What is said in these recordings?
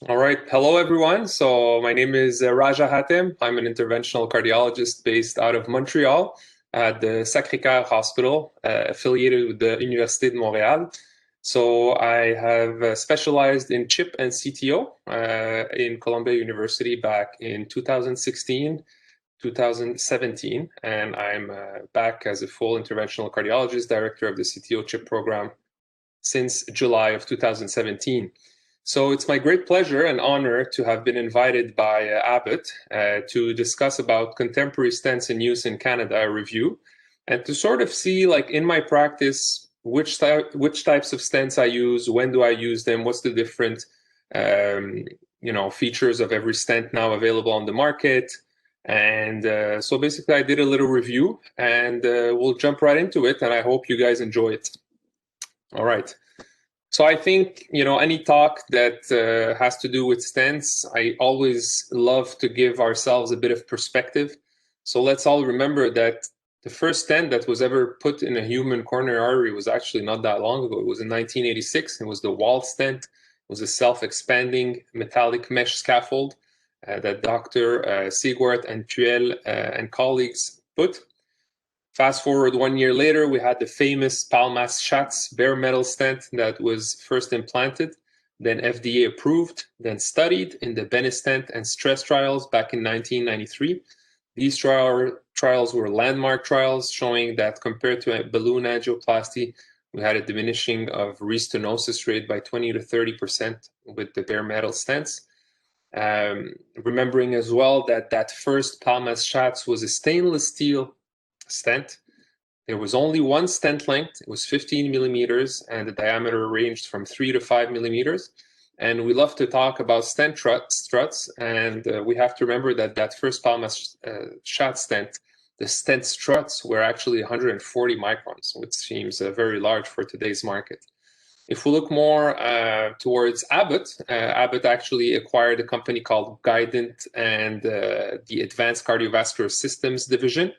All right. Hello, everyone. So my name is Raja Hatem. I'm an interventional cardiologist based out of Montreal at the Sacré-Cœur Hospital, affiliated with the Université de Montréal. So I have specialized in CHIP and CTO in Columbia University back in 2016, 2017, and I'm back as a full interventional cardiologist, director of the CTO CHIP program since July of 2017. So it's my great pleasure and honor to have been invited by Abbott to discuss about contemporary stents in use in Canada, a review, and to sort of see, like in my practice, which types of stents I use, when do I use them, what's the different features of every stent now available on the market. And so basically I did a little review, and we'll jump right into it, and I hope you guys enjoy it. All right. So I think, any talk that has to do with stents, I always love to give ourselves a bit of perspective. So let's all remember that the first stent that was ever put in a human coronary artery was actually not that long ago. It was in 1986. It was the wall stent. It was a self-expanding metallic mesh scaffold that Dr. Sigwart and Tuel and colleagues put. Fast forward 1 year later, we had the famous Palmas Schatz bare metal stent that was first implanted, then FDA approved, then studied in the Benistent and stress trials back in 1993. These trials were landmark trials showing that compared to a balloon angioplasty, we had a diminishing of restenosis rate by 20 to 30% with the bare metal stents. Remembering as well that first Palmas Schatz was a stainless steel stent. There was only one stent length. It was 15 millimeters, and the diameter ranged from 3 to 5 millimeters. And we love to talk about stent struts, and we have to remember that first Palmas Schatz stent, the stent struts were actually 140 microns, which seems very large for today's market. If we look more towards Abbott, Abbott actually acquired a company called Guidant and the Advanced Cardiovascular Systems division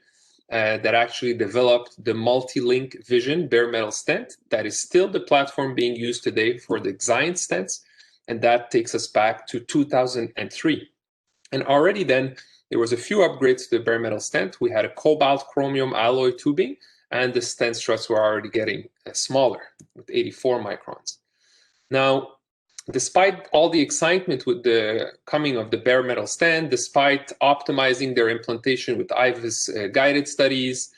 that actually developed the multi-link vision bare metal stent that is still the platform being used today for the Xience stents, and that takes us back to 2003. And already then, there was a few upgrades to the bare metal stent. We had a cobalt chromium alloy tubing, and the stent struts were already getting smaller with 84 microns. Now, despite all the excitement with the coming of the bare metal stent, despite optimizing their implantation with IVUS guided studies,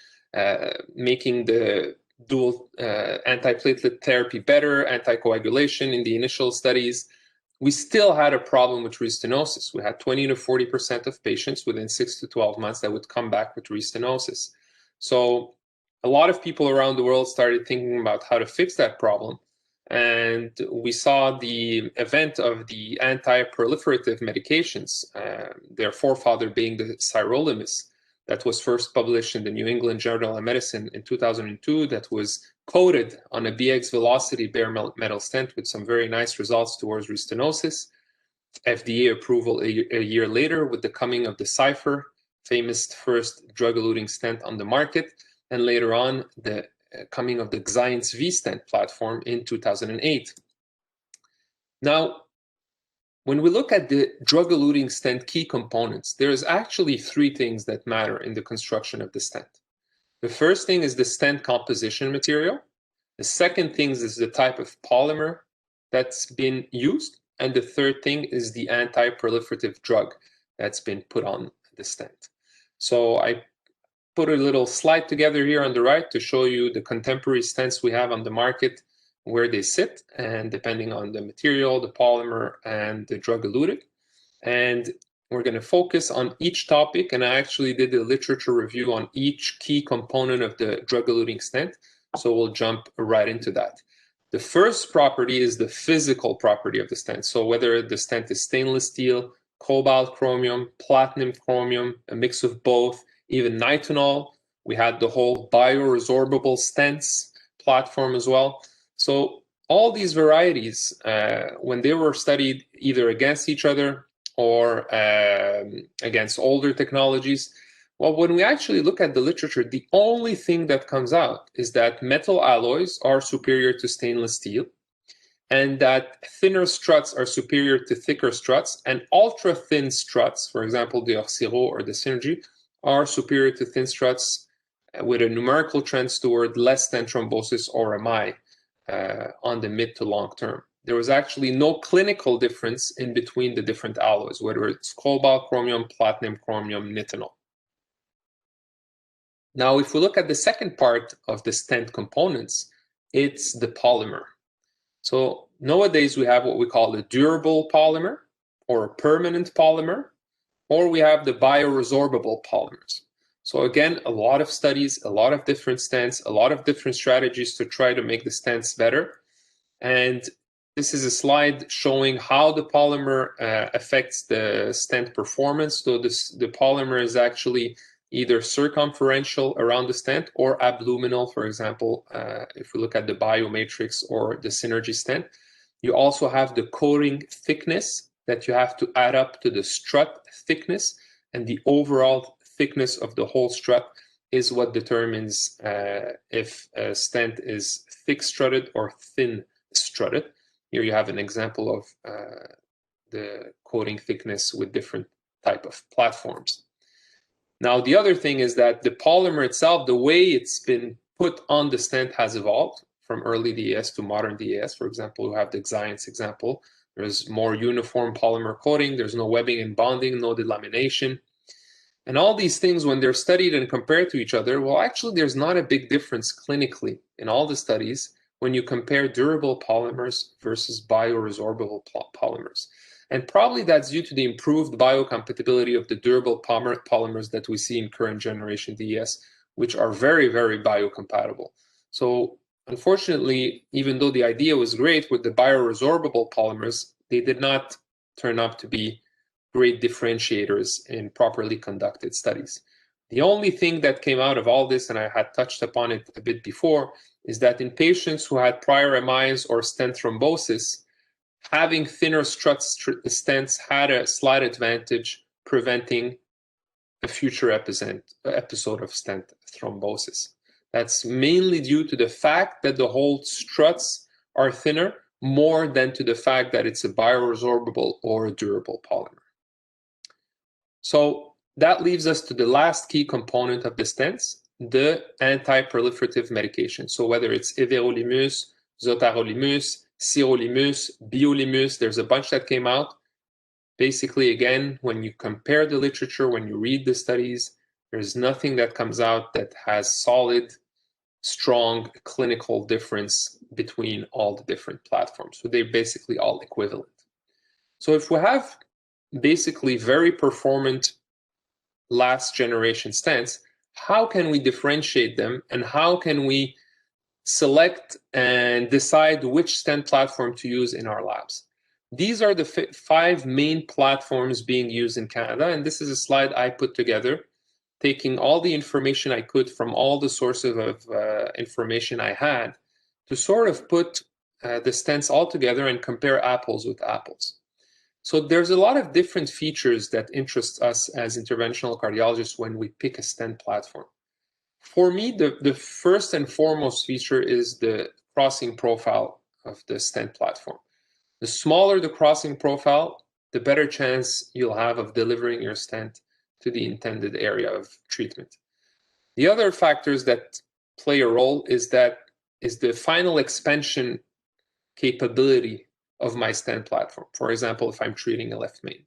making the dual antiplatelet therapy better, anticoagulation in the initial studies, we still had a problem with restenosis. We had 20 to 40% of patients within 6 to 12 months that would come back with restenosis. So a lot of people around the world started thinking about how to fix that problem. And we saw the event of the anti-proliferative medications, their forefather being the sirolimus, that was first published in the New England Journal of Medicine in 2002, that was coated on a BX Velocity bare metal stent with some very nice results towards restenosis. FDA approval a year later with the coming of the Cypher, famous first drug-eluting stent on the market, and later on the coming of the Xience V-stent platform in 2008. Now, when we look at the drug-eluting stent key components, there's actually three things that matter in the construction of the stent. The first thing is the stent composition material. The second thing is the type of polymer that's been used. And the third thing is the anti-proliferative drug that's been put on the stent. So I put a little slide together here on the right to show you the contemporary stents we have on the market, where they sit, and depending on the material, the polymer, and the drug-eluted. And we're going to focus on each topic, and I actually did a literature review on each key component of the drug-eluting stent, so we'll jump right into that. The first property is the physical property of the stent. So whether the stent is stainless steel, cobalt chromium, platinum chromium, a mix of both, even nitinol. We had the whole bioresorbable stents platform as well. So all these varieties, when they were studied either against each other or against older technologies, well, when we actually look at the literature, the only thing that comes out is that metal alloys are superior to stainless steel. and that thinner struts are superior to thicker struts, and ultra-thin struts, for example, the Orsiro or the Synergy, are superior to thin struts with a numerical trend toward less stent thrombosis or MI on the mid to long term. There was actually no clinical difference in between the different alloys, whether it's cobalt, chromium, platinum, chromium, nitinol. Now, if we look at the second part of the stent components, it's the polymer. So nowadays we have what we call a durable polymer or a permanent polymer, or we have the bioresorbable polymers. So again, a lot of studies, a lot of different stents, a lot of different strategies to try to make the stents better. And this is a slide showing how the polymer affects the stent performance. So the polymer is actually either circumferential around the stent or abluminal, for example, if we look at the Biomatrix or the Synergy stent. You also have the coating thickness that you have to add up to the strut thickness, and the overall thickness of the whole strut is what determines if a stent is thick strutted or thin strutted. Here you have an example of the coating thickness with different type of platforms. Now, the other thing is that the polymer itself, the way it's been put on the stent has evolved from early DES to modern DES. For example, we have the Xience example. There's more uniform polymer coating. There's no webbing and bonding, no delamination. And all these things, when they're studied and compared to each other, well, actually, there's not a big difference clinically in all the studies when you compare durable polymers versus bioresorbable polymers. And probably that's due to the improved biocompatibility of the durable polymers that we see in current generation DES, which are very, very biocompatible. So unfortunately, even though the idea was great with the bioresorbable polymers, they did not turn out to be great differentiators in properly conducted studies. The only thing that came out of all this, and I had touched upon it a bit before, is that in patients who had prior MIs or stent thrombosis, having thinner stents had a slight advantage preventing a future episode of stent thrombosis. That's mainly due to the fact that the whole struts are thinner more than to the fact that it's a bioresorbable or a durable polymer. So that leaves us to the last key component of the stents, the anti-proliferative medication. So whether it's everolimus, zotarolimus, sirolimus, biolimus, there's a bunch that came out. Basically, again, when you compare the literature, when you read the studies, there's nothing that comes out that has solid, strong clinical difference between all the different platforms. So they're basically all equivalent. So if we have basically very performant last generation stents, how can we differentiate them, and how can we select and decide which stent platform to use in our labs? These are the 5 main platforms being used in Canada, and this is a slide I put together, taking all the information I could from all the sources of information I had to sort of put the stents all together and compare apples with apples. So there's a lot of different features that interest us as interventional cardiologists when we pick a stent platform. For me, the first and foremost feature is the crossing profile of the stent platform. The smaller the crossing profile, the better chance you'll have of delivering your stent to the intended area of treatment. The other factors that play a role is the final expansion capability of my stent platform. For example, if I'm treating a left main.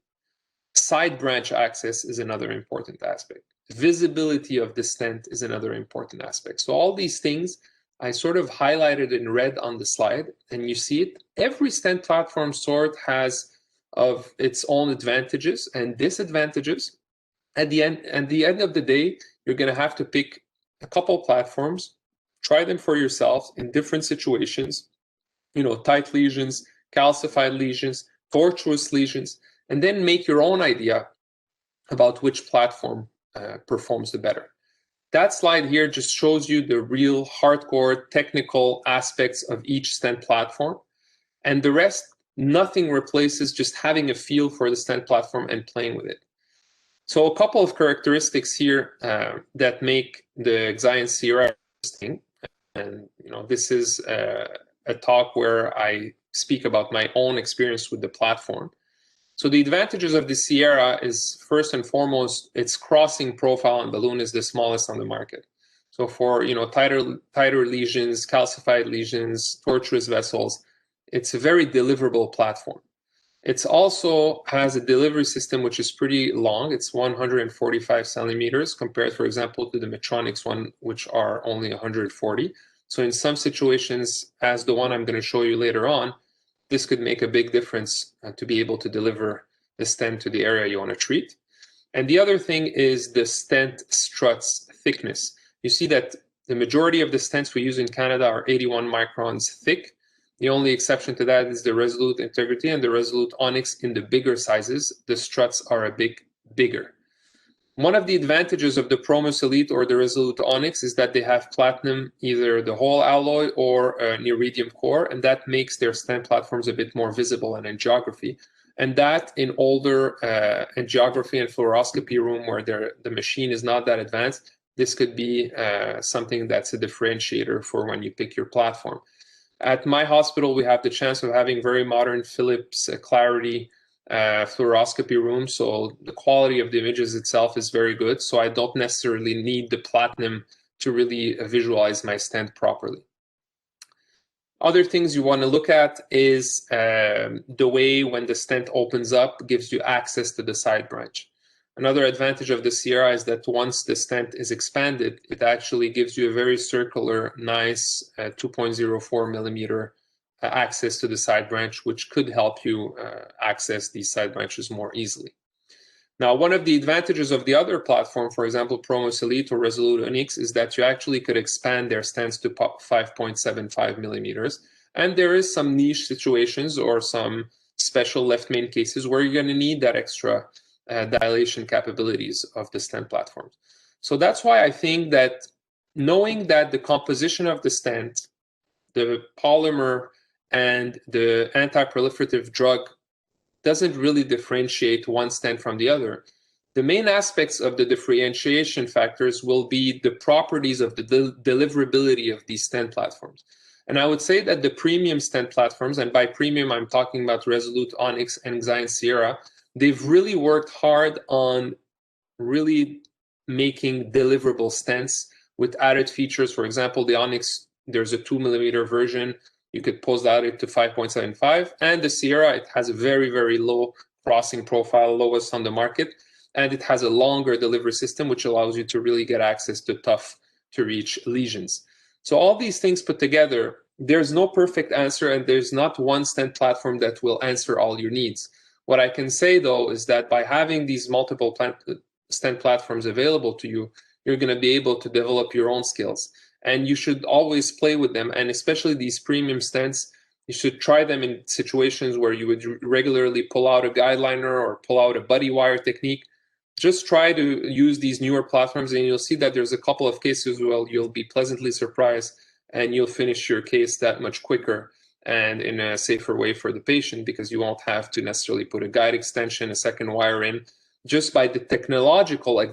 Side branch access is another important aspect. Visibility of the stent is another important aspect. So all these things I sort of highlighted in red on the slide, and you see it. Every stent platform sort has of its own advantages and disadvantages. At the end of the day, you're going to have to pick a couple platforms, try them for yourself in different situations, tight lesions, calcified lesions, tortuous lesions, and then make your own idea about which platform performs the better. That slide here just shows you the real hardcore technical aspects of each stent platform, and the rest, nothing replaces just having a feel for the stent platform and playing with it. So a couple of characteristics here that make the Xience Sierra interesting, and this is a talk where I speak about my own experience with the platform. So the advantages of the Sierra is, first and foremost, its crossing profile and balloon is the smallest on the market. So for tighter lesions, calcified lesions, tortuous vessels, it's a very deliverable platform. It also has a delivery system which is pretty long. It's 145 centimeters compared, for example, to the Medtronic's one, which are only 140. So in some situations, as the one I'm going to show you later on, this could make a big difference to be able to deliver the stent to the area you want to treat. And the other thing is the stent struts thickness. You see that the majority of the stents we use in Canada are 81 microns thick. The only exception to that is the Resolute Integrity and the Resolute Onyx in the bigger sizes. The struts are a bit bigger. One of the advantages of the Promus Elite or the Resolute Onyx is that they have platinum, either the whole alloy or an iridium core, and that makes their stent platforms a bit more visible in angiography. And that in older angiography and fluoroscopy room where the machine is not that advanced, this could be something that's a differentiator for when you pick your platform. At my hospital, we have the chance of having very modern Philips Clarity fluoroscopy room, so the quality of the images itself is very good, so I don't necessarily need the platinum to really visualize my stent properly. Other things you want to look at is the way when the stent opens up gives you access to the side branch. Another advantage of the Sierra is that once the stent is expanded, it actually gives you a very circular, nice 2.04 millimeter access to the side branch, which could help you access these side branches more easily. Now, one of the advantages of the other platform, for example, Promus Elite or Resolute Onyx, is that you actually could expand their stents to 5.75 millimeters. And there is some niche situations or some special left main cases where you're going to need that extra dilation capabilities of the stent platforms. So that's why I think that knowing that the composition of the stent, the polymer, and the anti-proliferative drug doesn't really differentiate one stent from the other. The main aspects of the differentiation factors will be the properties of the deliverability of these stent platforms. And I would say that the premium stent platforms, and by premium I'm talking about Resolute Onyx and Xion Sierra, they've really worked hard on really making deliverable stents with added features. For example, the Onyx, there's a 2 millimeter version. You could pose that it to 5.75. And the Sierra, it has a very, very low crossing profile, lowest on the market. And it has a longer delivery system, which allows you to really get access to tough to reach lesions. So all these things put together, there's no perfect answer, and there's not one stent platform that will answer all your needs. What I can say, though, is that by having these multiple stent platforms available to you, you're going to be able to develop your own skills. And you should always play with them. And especially these premium stents, you should try them in situations where you would regularly pull out a guide liner or pull out a buddy wire technique. Just try to use these newer platforms, and you'll see that there's a couple of cases where you'll be pleasantly surprised and you'll finish your case that much quicker and in a safer way for the patient, because you won't have to necessarily put a guide extension, a second wire in. Just by the technological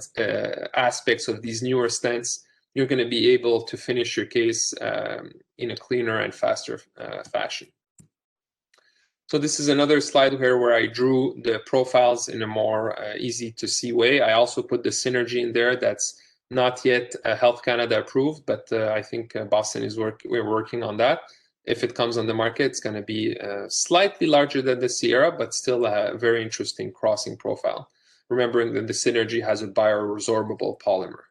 aspects of these newer stents, you're going to be able to finish your case in a cleaner and faster fashion. So this is another slide here where I drew the profiles in a more easy to see way. I also put the Synergy in there. That's not yet Health Canada approved, but I think Boston is we're working on that. If it comes on the market, it's going to be slightly larger than the Sierra, but still a very interesting crossing profile, remembering that the Synergy has a bioresorbable polymer.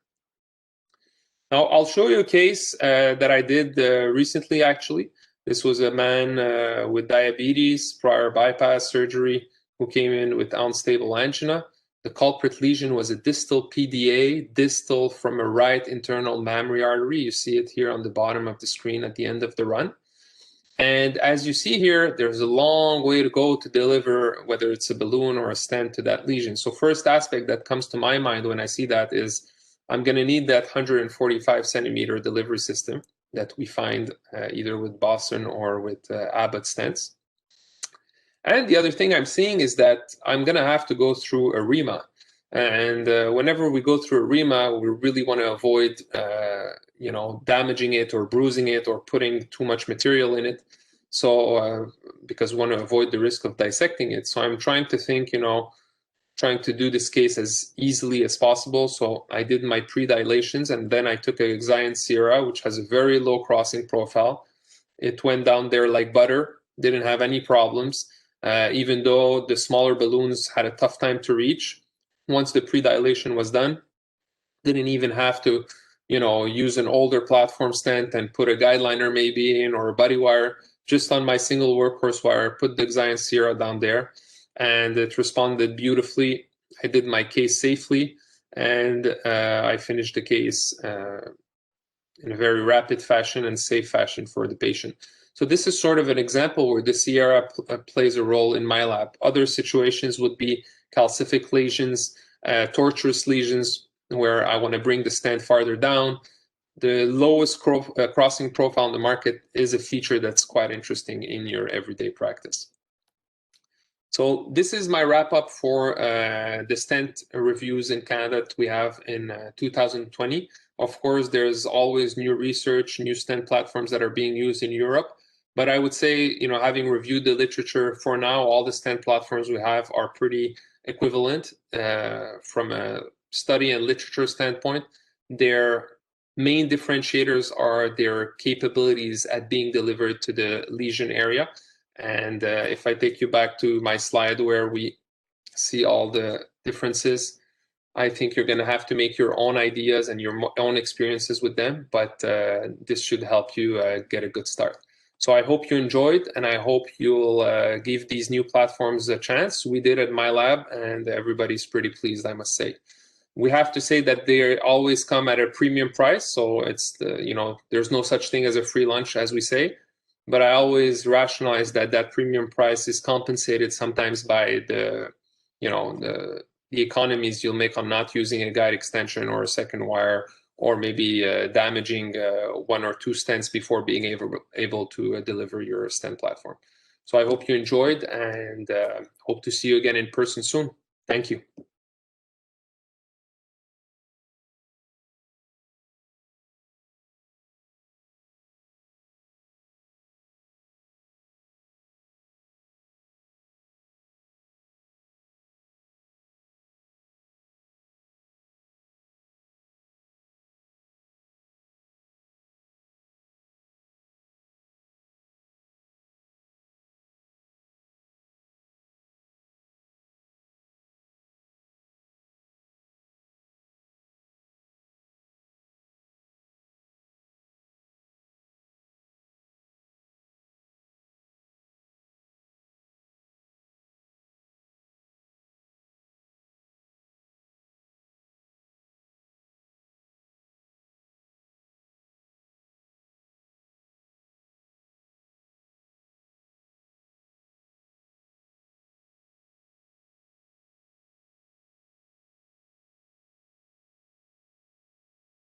Now, I'll show you a case that I did recently, actually. This was a man with diabetes, prior bypass surgery, who came in with unstable angina. The culprit lesion was a distal PDA, distal from a right internal mammary artery. You see it here on the bottom of the screen at the end of the run. And as you see here, there's a long way to go to deliver, whether it's a balloon or a stent, to that lesion. So first aspect that comes to my mind when I see that is I'm going to need that 145 centimeter delivery system that we find either with Boston or with Abbott stents. And the other thing I'm seeing is that I'm going to have to go through a REMA. And whenever we go through a REMA, we really want to avoid damaging it or bruising it or putting too much material in it. So because we want to avoid the risk of dissecting it. So I'm trying to think, trying to do this case as easily as possible. So I did my pre-dilations, and then I took a Xion Sierra, which has a very low crossing profile. It went down there like butter, didn't have any problems, even though the smaller balloons had a tough time to reach. Once the pre-dilation was done, didn't even have to, use an older platform stent and put a guide liner maybe in or a buddy wire. Just on my single workhorse wire, put the Xion Sierra down there, and it responded beautifully. I did my case safely, and I finished the case in a very rapid fashion and safe fashion for the patient. So this is sort of an example where the Sierra plays a role in my lab. Other situations would be calcific lesions, tortuous lesions, where I want to bring the stent farther down. The lowest crossing profile in the market is a feature that's quite interesting in your everyday practice. So this is my wrap up for the stent reviews in Canada that we have in 2020. Of course, there's always new research, new stent platforms that are being used in Europe. But I would say, having reviewed the literature for now, all the stent platforms we have are pretty equivalent from a study and literature standpoint. Their main differentiators are their capabilities at being delivered to the lesion area. And if I take you back to my slide where we see all the differences, I think you're going to have to make your own ideas and your own experiences with them, but this should help you get a good start. So I hope you enjoyed, and I hope you'll give these new platforms a chance. We did at my lab, and everybody's pretty pleased, I must say. We have to say that they always come at a premium price, so it's there's no such thing as a free lunch, as we say. But I always rationalize that premium price is compensated sometimes by the economies you'll make on not using a guide extension or a second wire, or maybe damaging one or two stents before being able to deliver your stent platform. So I hope you enjoyed, and hope to see you again in person soon. Thank you.